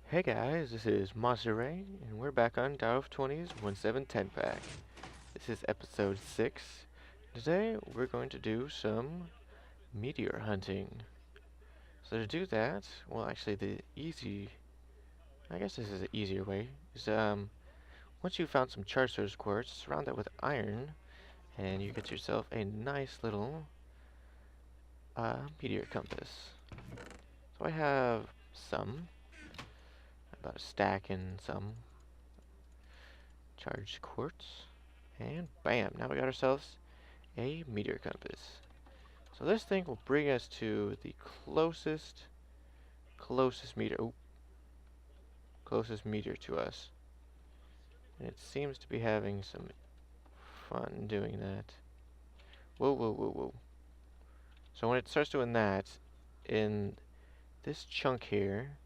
Hey guys, this is Monster Ray, and we're back on Direwolf20's 1710 pack. This is episode 6. Today we're going to do some meteor hunting. So to do that, well actually I guess this is the easier way, is once you've found some charge source quartz, surround that with iron, and you get yourself a nice little meteor compass. So I have some, about a stack and some charged quartz. And bam, now we got ourselves a meteor compass. So this thing will bring us to the closest meteor to us. And it seems to be having some fun doing that. Whoa, whoa, whoa, whoa. So when it starts doing that, in this chunk here,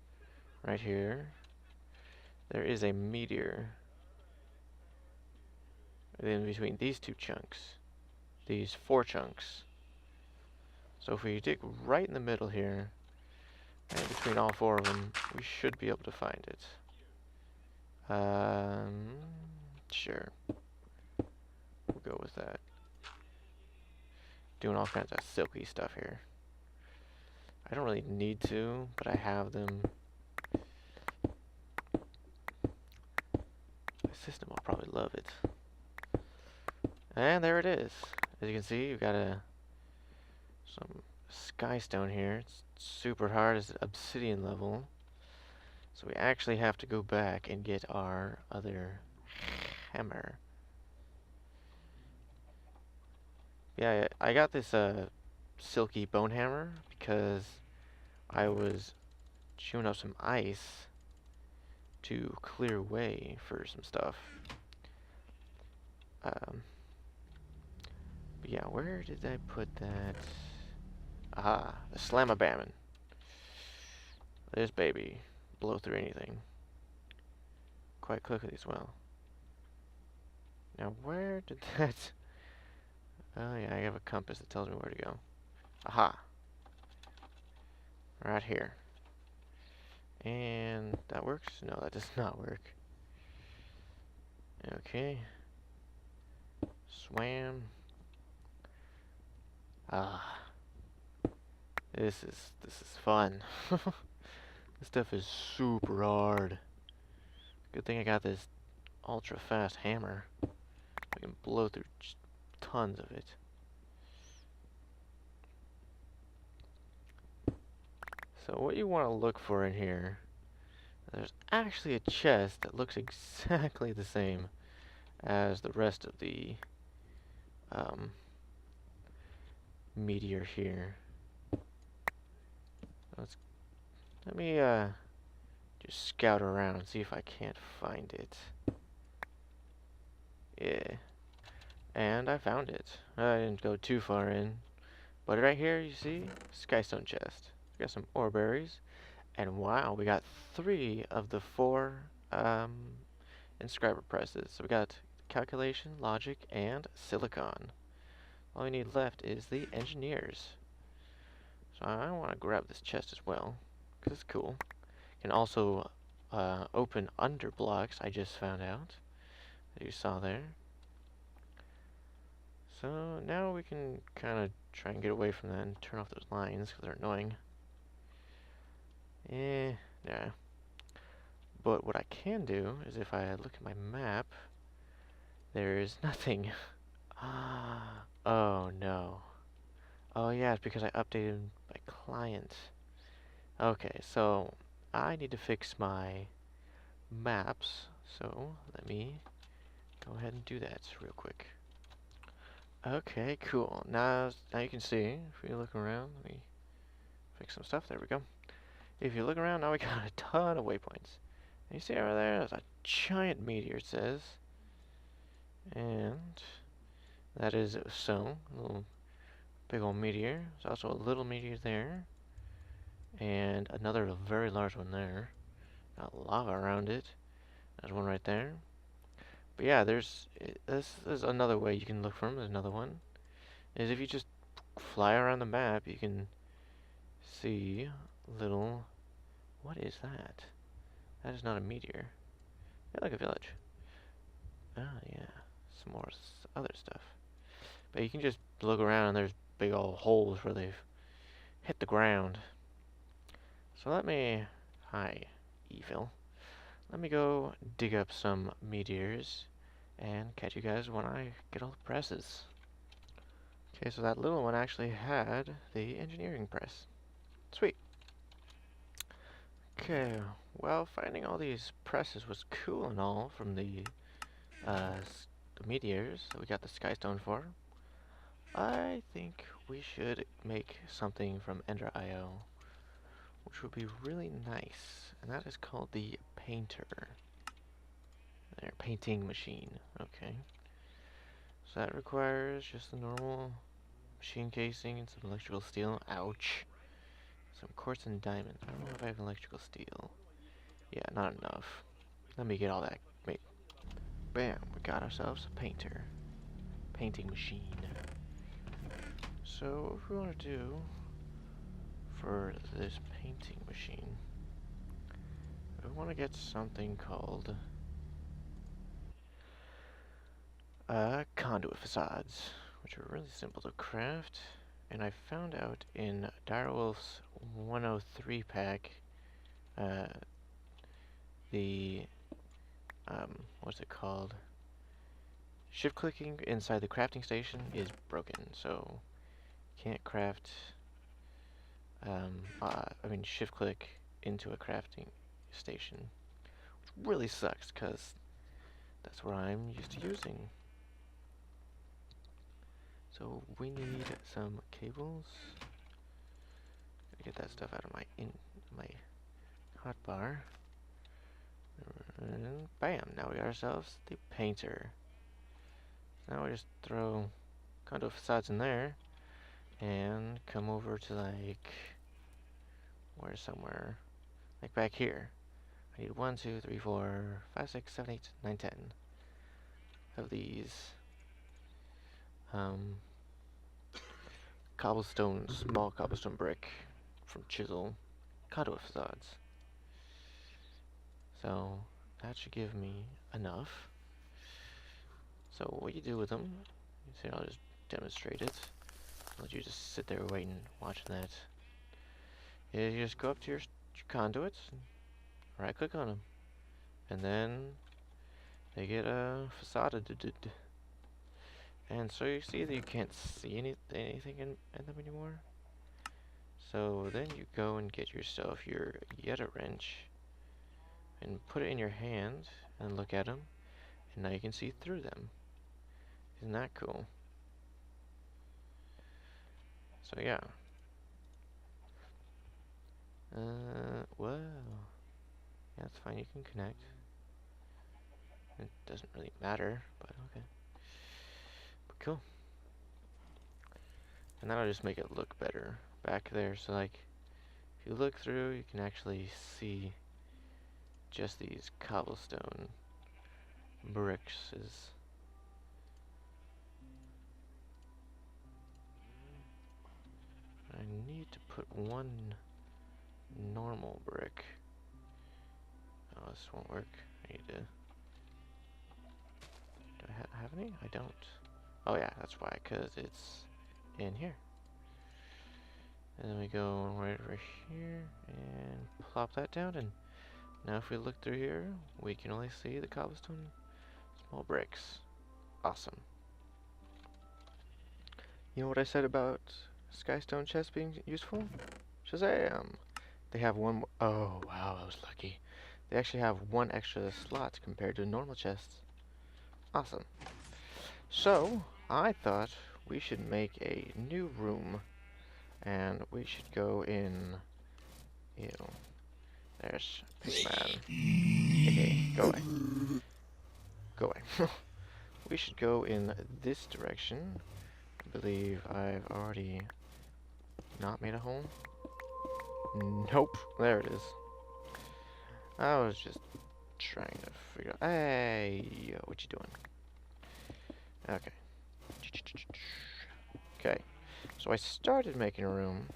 right here, there is a meteor in between these two chunks. These 4 chunks. So if we dig right in the middle here, right between all 4 of them, we should be able to find it. Sure. We'll go with that. Doing all kinds of silky stuff here. I don't really need to, but I have them. My system will probably love it. And there it is. As you can see, you've got some sky stone here. It's super hard. It's obsidian level. So we actually have to go back and get our other hammer. Yeah, I got this silky bone hammer because I was chewing up some ice to clear way for some stuff. But yeah, where did I put that? Ah, the Slamabammin. This baby blow through anything quite quickly as well. Now where did that? Oh yeah, I have a compass that tells me where to go. Aha! Right here. And that works? No, that does not work. Okay. Swam. Ah. This is fun. This stuff is super hard. Good thing I got this ultra fast hammer. I can blow through tons of it. So what you want to look for in here, there's actually a chest that looks exactly the same as the rest of the meteor here. Let me just scout around and see if I can't find it. Yeah. And I found it. I didn't go too far in. But right here, you see, skystone chest. We got some ore berries. And wow, we got 3 of the 4 inscriber presses. So we got calculation, logic, and silicon. All we need left is the engineers. So I want to grab this chest as well, because it's cool. Can also open under blocks, I just found out, that you saw there. So now we can kind of try and get away from that and turn off those lines, because they're annoying. Yeah. But what I can do is if I look at my map, there is nothing. Oh no. Oh yeah, it's because I updated my client. Okay, so I need to fix my maps. So let me go ahead and do that real quick. Okay, cool. Now you can see, if you look around, let me fix some stuff. There we go. If you look around, now we got a ton of waypoints. And you see over there, there's a giant meteor, it says. And that is so, a little big old meteor. There's also a little meteor there. And another very large one there. Got lava around it. There's one right there. But yeah, this is another way you can look for them. There's another one. Is if you just fly around the map, you can see little... What is that? That is not a meteor. Yeah, like a village. Ah, yeah. Some more other stuff. But you can just look around and there's big old holes where they've hit the ground. So let me... Hi, evil. Let me go dig up some meteors and catch you guys when I get all the presses. Okay, so that little one actually had the engineering press. Sweet. Okay, well, finding all these presses was cool and all from the meteors that we got the skystone for. I think we should make something from Ender.io, which would be really nice, and that is called the painter. There, painting machine. Okay. So that requires just the normal machine casing and some electrical steel. Ouch. Some quartz and diamond. I don't know if I have electrical steel. Yeah, not enough. Let me get all that. Wait. Bam, we got ourselves a painter. Painting machine. So, what we want to do for this painting machine, we want to get something called conduit facades, which are really simple to craft. And I found out in Direwolf's 103 pack, the, what's it called? Shift clicking inside the crafting station is broken, so you can't craft, shift click into a crafting station, which really sucks, because that's what I'm used to using. So we need some cables. Gotta get that stuff out of my hotbar. And bam! Now we got ourselves the painter. Now we just throw conduit facades in there, and come over to somewhere like back here. I need 1, 2, 3, 4, 5, 6, 7, 8, 9, 10 of these small cobblestone brick from chisel conduit facades. So that should give me enough. So what you do with them, you see, I'll just demonstrate it. I'll let you just sit there waiting, watching that. Is you just go up to your conduits, right click on them, and then they get a facade. And so you see that you can't see anything in them anymore. So then you go and get yourself your Yeta wrench and put it in your hand and look at them, and now you can see through them. Isn't that cool? So yeah. Whoa. Yeah, that's fine, you can connect. It doesn't really matter, but okay. But cool. And that'll just make it look better back there. So like, if you look through, you can actually see just these cobblestone bricks. I need to put one normal brick. Oh, this won't work. I need to... Do I have any? I don't. Oh yeah, that's why, because it's in here. And then we go right over here and plop that down, and now if we look through here, we can only see the cobblestone small bricks. Awesome. You know what I said about skystone chests being useful? Shazam! They have one. Oh wow, I was lucky. They actually have one extra slot compared to normal chests. Awesome. So I thought we should make a new room, and we should go in. Ew. There's Pigman. Okay, go away. Go away. We should go in this direction. I believe I've already not made a hole. Nope. There it is. I was just trying to figure out. Hey, yo, what you doing? Okay. Okay. So I started making a room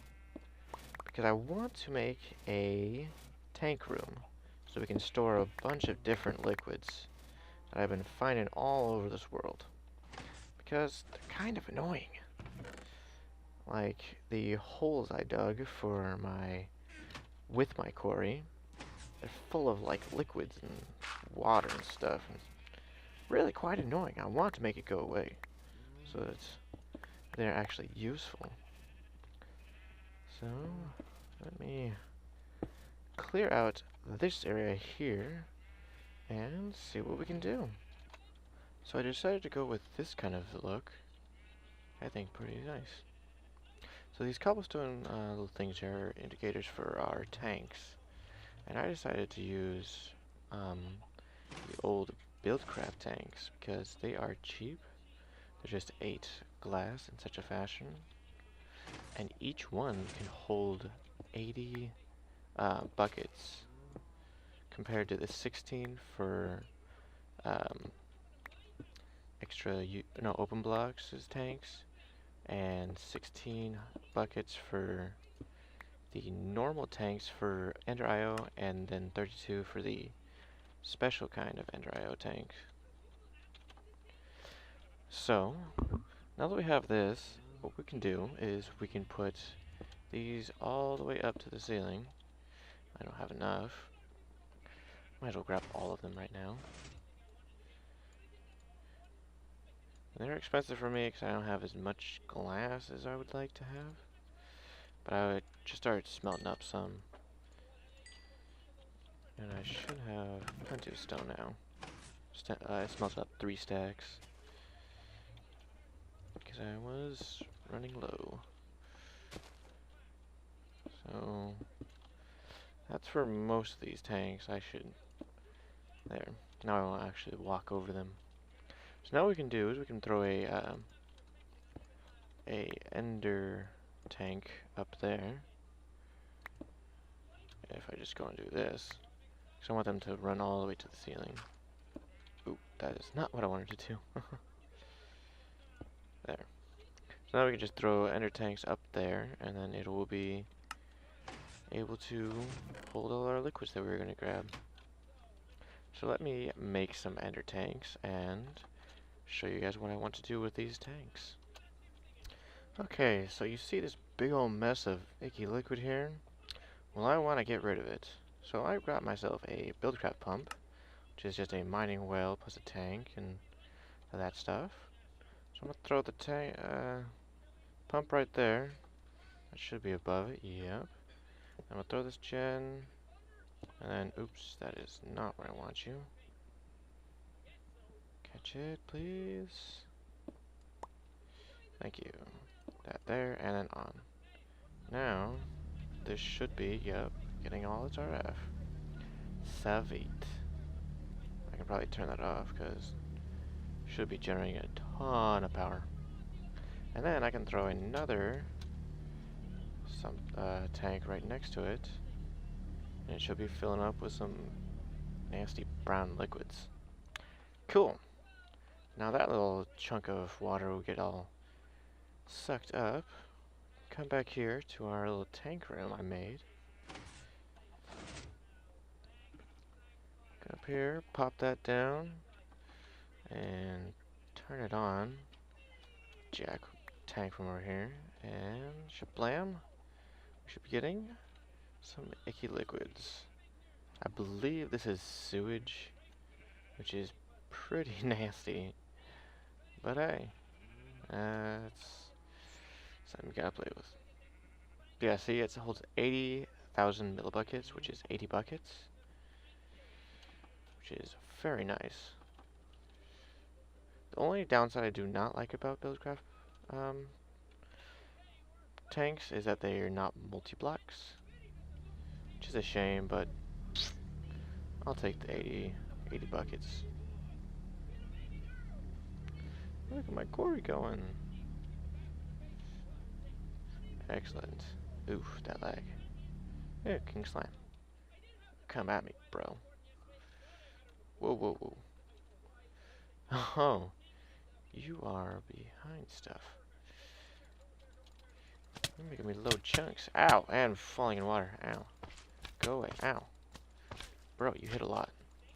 because I want to make a tank room. so we can store a bunch of different liquids that I've been finding all over this world. Because they're kind of annoying. Like the holes I dug for with my quarry, they're full of like liquids and water and stuff. And it's really quite annoying. I want to make it go away so that they're actually useful. So let me clear out this area here and see what we can do. So I decided to go with this kind of look. I think pretty nice. So these cobblestone little things are indicators for our tanks. And I decided to use the old Buildcraft tanks because they are cheap. They're just 8 glass in such a fashion. And each one can hold 80 buckets compared to the 16 for open blocks as tanks, and 16 buckets for the normal tanks for Ender IO, and then 32 for the special kind of Ender IO tank. So, now that we have this, what we can do is we can put these all the way up to the ceiling. I don't have enough. Might as well grab all of them right now. And they're expensive for me because I don't have as much glass as I would like to have. But I would just start smelting up some. And I should have plenty of stone now. I smelted up 3 stacks. Because I was running low. So that's for most of these tanks. There. Now I won't actually walk over them. So now what we can do is we can throw a ender tank up there. If I just go and do this, because I want them to run all the way to the ceiling. Oop, that is not what I wanted to do. There. So now we can just throw ender tanks up there, and then it will be able to hold all our liquids that we were going to grab. So let me make some ender tanks and show you guys what I want to do with these tanks. Okay, so you see this big old mess of icky liquid here? Well, I want to get rid of it. So I got myself a Buildcraft pump, which is just a mining well plus a tank and that stuff. So I'm going to throw the pump right there. That should be above it, yep. I'm going to throw this gen, and then, oops, that is not where I want you. Catch it, please. Thank you. That there, and then on. Now, this should be, yep, getting all its RF. Savit. I can probably turn that off, because it should be generating a ton of power. And then I can throw another tank right next to it, and it should be filling up with some nasty brown liquids. Cool. Now that little chunk of water will get all sucked up. Come back here to our little tank room I made. Go up here, pop that down, and turn it on. Jack tank from over here, and shablam. We should be getting some icky liquids. I believe this is sewage, which is pretty nasty. But hey, it's something you gotta play with. But yeah, see, it holds 80,000 millibuckets, which is 80 buckets, which is very nice. The only downside I do not like about Buildcraft tanks is that they are not multi-blocks, which is a shame, but I'll take the 80 buckets. Look at my quarry going. Excellent. Oof, that lag. Yeah, King Slam. Come at me, bro. Whoa, whoa, whoa. Oh, you are behind stuff. You're making me load chunks. Ow, and falling in water. Ow. Go away. Ow. Bro, you hit a lot.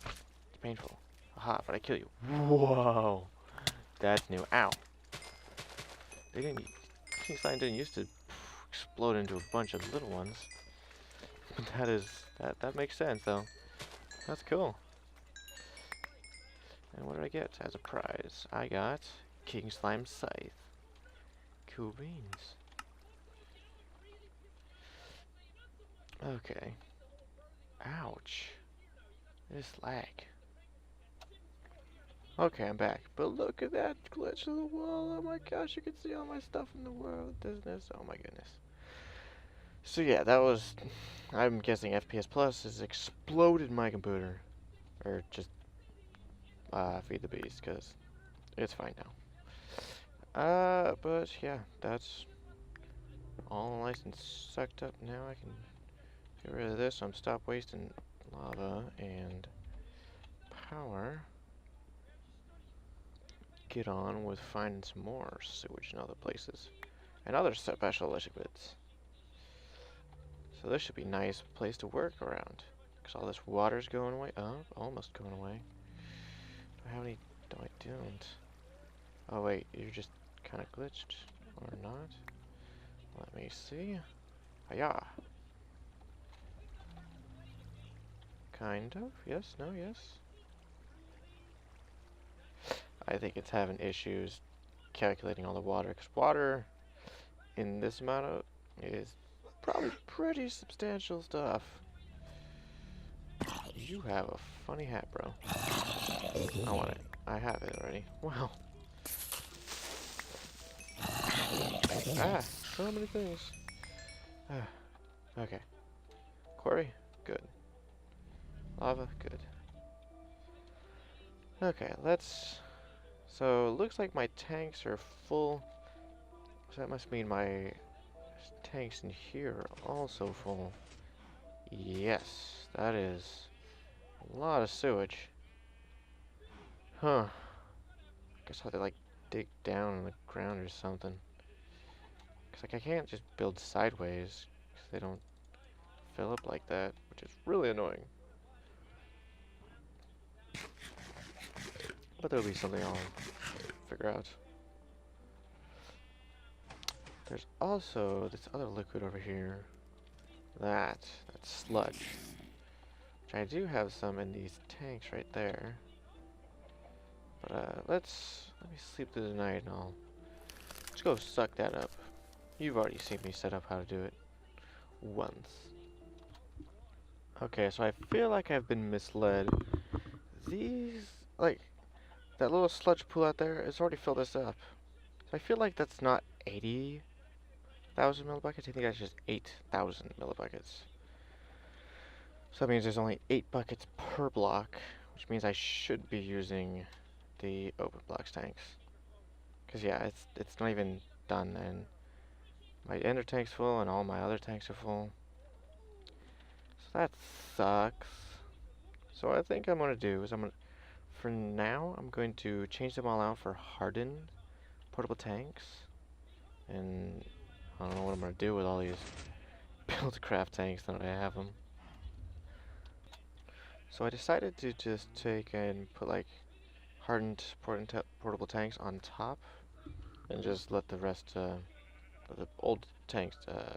It's painful. Aha, but I kill you. Whoa. That's new. Ow. They didn't... King Slime didn't used to explode into a bunch of little ones. That makes sense, though. That's cool. And what did I get as a prize? I got King Slime Scythe. Cool beans. Okay. Ouch. This lag. Okay, I'm back. But look at that glitch of the wall. Oh my gosh, you can see all my stuff in the world. Doesn't this? Oh my goodness. So yeah, that was... I'm guessing FPS Plus has exploded my computer. Or just feed the beast, because it's fine now. But yeah, that's all nice and sucked up. Now I can get rid of this, so I'm stop wasting lava and power. Get on with finding some more sewage in other places. And other special liquids. So this should be a nice place to work around. Because all this water's going away. Oh, almost going away. Do I have any? No, I don't. Oh wait, you're just kind of glitched. Or not. Let me see. Hiya. Kind of. Yes, no, yes. I think it's having issues calculating all the water. Because water in this amount of is probably pretty substantial stuff. You have a funny hat, bro. I want it. I have it already. Wow. Ah, so many things. Okay. Quarry? Good. Lava? Good. Okay, let's... So, it looks like my tanks are full. So that must mean my tanks in here are also full. Yes, that is a lot of sewage. Huh. Guess I'll have to, like, dig down in the ground or something. Because, like, I can't just build sideways. Because they don't fill up like that. Which is really annoying. But there'll be something I'll figure out. There's also this other liquid over here. That's sludge. Which I do have some in these tanks right there. But let me sleep through the night and I'll just go suck that up. You've already seen me set up how to do it once. Okay, so I feel like I've been misled. These, like, that little sludge pool out there, it's already filled this up. So I feel like that's not 80,000 millibuckets. I think that's just 8,000 millibuckets. So that means there's only 8 buckets per block, which means I should be using the open blocks tanks. Cause yeah, it's not even done, and my ender tank's full, and all my other tanks are full. So that sucks. So what I think I'm gonna do is for now, I'm going to change them all out for hardened portable tanks, and I don't know what I'm gonna do with all these build-craft tanks now that I have them. So I decided to just take and put like hardened portable tanks on top, and just let the rest of the old tanks,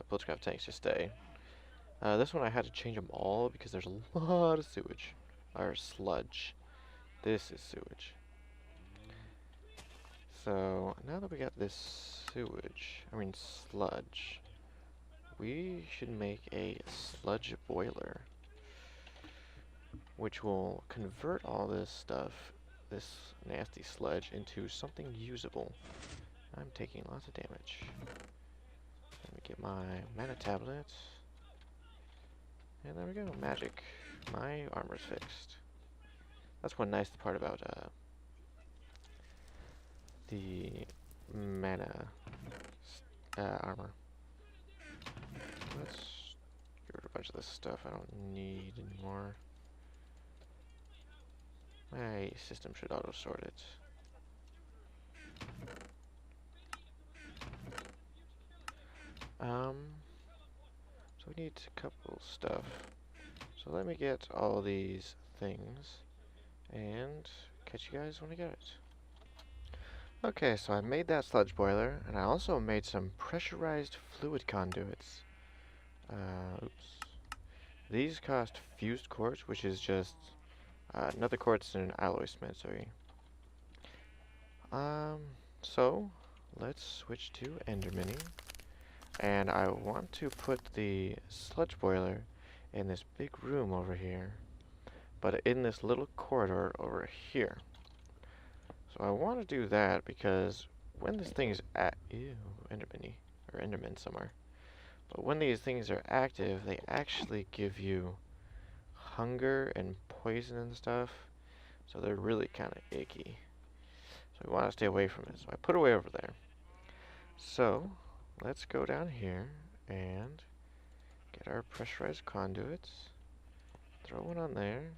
build-craft tanks, just stay. This one I had to change them all because there's a lot of sewage, or sludge. This is sewage. So now that we got this sludge, we should make a sludge boiler, which will convert all this stuff, this nasty sludge, into something usable. I'm taking lots of damage. Let me get my mana tablet. And there we go, magic. My armor's fixed. That's one nice part about the mana armor. Let's get rid of a bunch of this stuff I don't need anymore. My system should auto-sort it. So we need a couple stuff. So let me get all these things and catch you guys when I get it. Okay, so I made that sludge boiler, and I also made some pressurized fluid conduits. Oops. These cost fused quartz, which is just another quartz in an alloy smeltery. So let's switch to endermining, and I want to put the sludge boiler in this big room over here, but in this little corridor over here. So I want to do that because when this thing is at enderman or enderman somewhere. But when these things are active, they actually give you hunger and poison and stuff. So they're really kind of icky. So we want to stay away from it. So I put it away over there. So let's go down here and get our pressurized conduits. Throw one on there.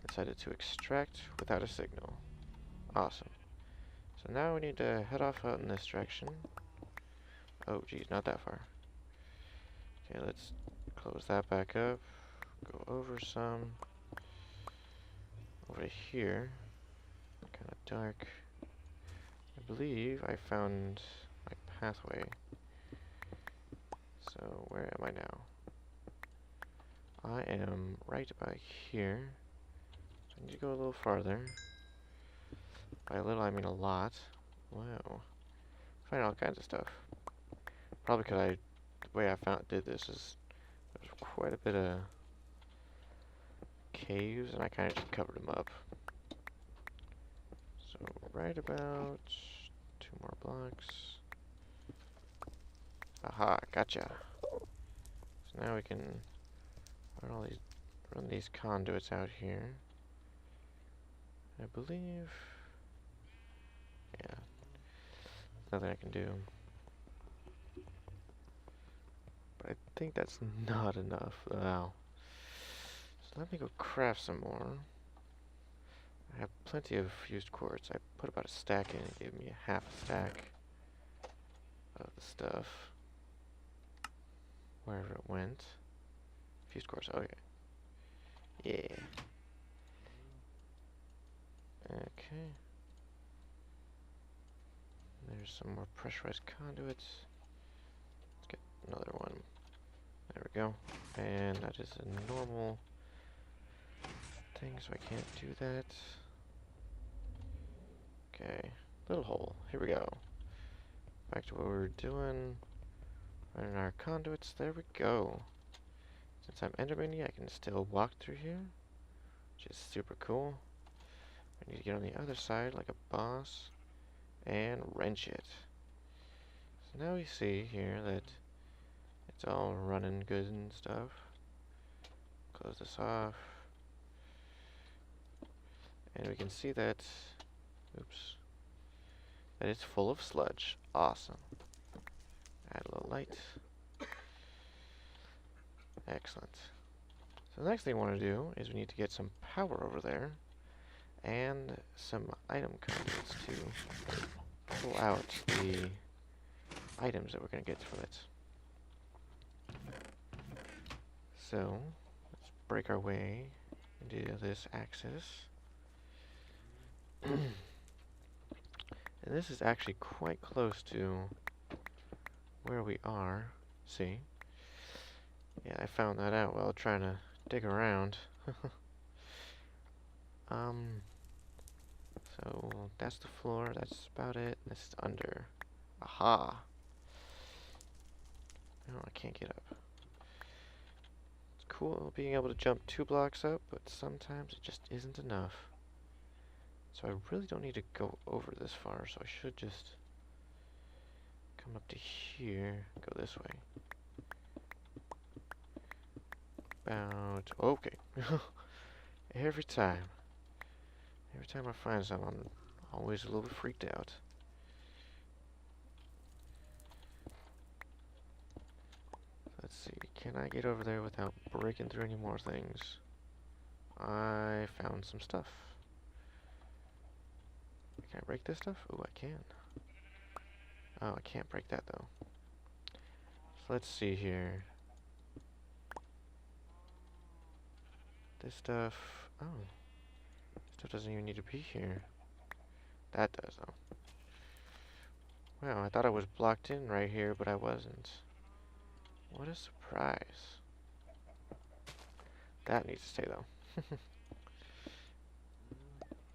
And set it to extract without a signal. Awesome. So now we need to head off out in this direction. Oh geez, not that far. Okay, let's close that back up. Go over some. Over here. Kind of dark. I believe I found my pathway. So where am I now? I am right about here. So I need to go a little farther. By a little, I mean a lot. Wow. Find all kinds of stuff. Probably because the way I did this is there's quite a bit of caves, and I kind of just covered them up. So right about 2 more blocks. Aha, gotcha. So now we can run these conduits out here. I believe, yeah, nothing I can do. But I think that's not enough. Wow. So let me go craft some more. I have plenty of fused quartz. I put about a stack in. It gave me a half a stack of the stuff. Wherever it went. Fused quartz, okay. Yeah. Okay. There's some more pressurized conduits. Let's get another one. There we go. And that is a normal thing, so I can't do that. Okay. Little hole. Here we go. Back to what we were doing. Running our conduits. There we go. Since I'm enderman-y, I can still walk through here, which is super cool. I need to get on the other side like a boss and wrench it. So now we see here that it's all running good and stuff. Close this off. And we can see that, oops, that it's full of sludge. Awesome. Add a little light. Excellent. So the next thing we want to do is we need to get some power over there and some item conduits to pull out the items that we're going to get from it. So let's break our way into this axis. And this is actually quite close to where we are. See? Yeah, I found that out while trying to dig around. So that's the floor, that's about it. This is under. Aha! No, I can't get up. It's cool being able to jump 2 blocks up, but sometimes it just isn't enough. So I really don't need to go over this far, so I should just come up to here, go this way. About, okay. Every time I find something, I'm always a little bit freaked out. Let's see, can I get over there without breaking through any more things? I found some stuff. Can I break this stuff? Oh, I can. Oh, I can't break that though. So let's see here. This stuff... Oh. Stuff doesn't even need to be here. That does, though. Wow, I thought I was blocked in right here, but I wasn't. What a surprise. That needs to stay, though.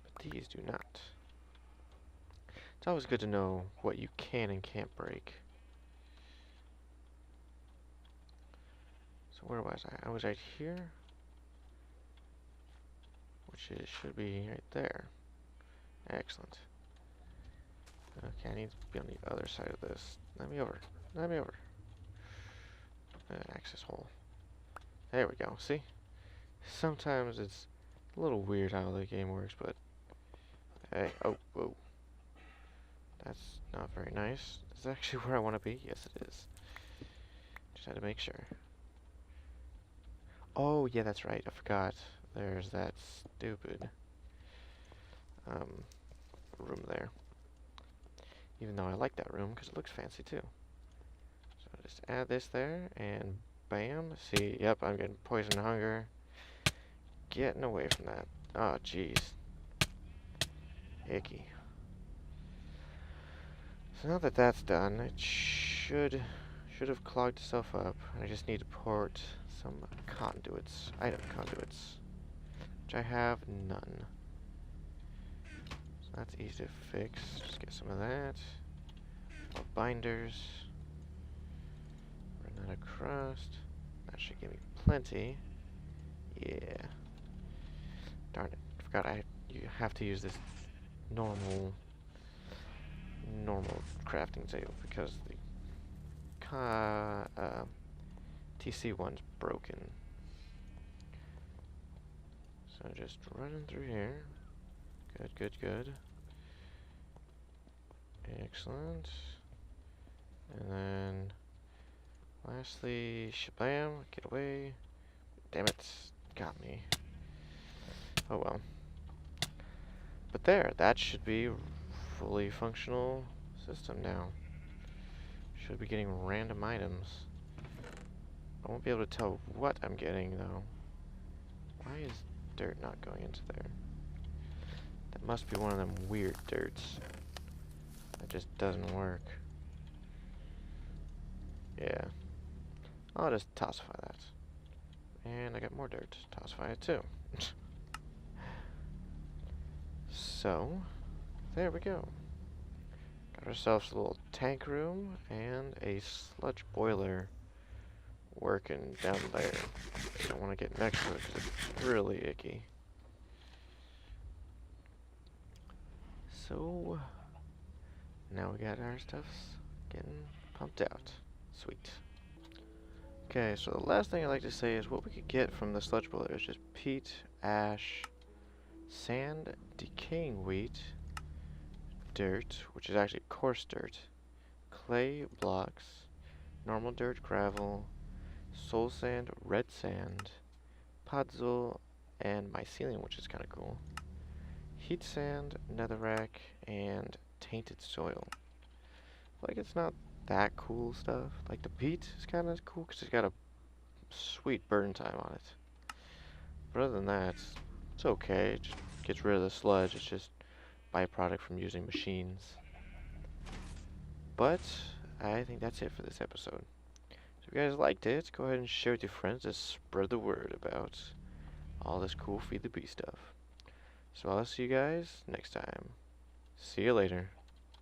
But these do not. It's always good to know what you can and can't break. So where was I? I was right here. Which is, should be right there. Excellent. Okay, I need to be on the other side of this. Let me over. Let me over. Access hole. There we go. See? Sometimes it's a little weird how the game works, but... Hey, oh, whoa. That's not very nice. Is that actually where I want to be? Yes, it is. Just had to make sure. Oh, yeah, that's right. I forgot. There's that stupid room there. Even though I like that room because it looks fancy too. So just add this there and bam. See, yep, I'm getting poison hunger. Getting away from that. Oh, jeez. Icky. So now that that's done, it should have clogged itself up. I just need to port some conduits, item conduits, which I have none. So that's easy to fix. Just get some of that. More binders. Run out of crust. That should give me plenty. Yeah. Darn it. Forgot you have to use this normal crafting table because the TC one's broken. So just running through here. Good, good, good. Excellent. And then lastly, shabam, get away. Damn it, got me. Oh well. But there, that should be fully functional system now. Should be getting random items. I won't be able to tell what I'm getting though. Why is dirt not going into there? That must be one of them weird dirts. That just doesn't work. Yeah. I'll just tossify that. And I got more dirt. Tossify it too. So, there we go. Got ourselves a little tank room and a sludge boiler working down there. Don't want to get next to it because it's really icky. So, now we got our stuffs getting pumped out. Sweet. Okay, so the last thing I'd like to say is what we could get from the sludge boiler is just peat, ash, sand, decaying wheat, dirt, which is actually coarse dirt, clay blocks, normal dirt, gravel, soul sand, red sand, podzol, and mycelium, which is kind of cool, heat sand, netherrack, and tainted soil. Like, it's not that cool stuff. Like, the peat is kind of cool because it's got a sweet burn time on it. But other than that, it's okay. It just gets rid of the sludge. It's just byproduct from using machines. But I think that's it for this episode. So if you guys liked it, go ahead and share with your friends to spread the word about all this cool Feed the Bee stuff. So I'll see you guys next time. See you later.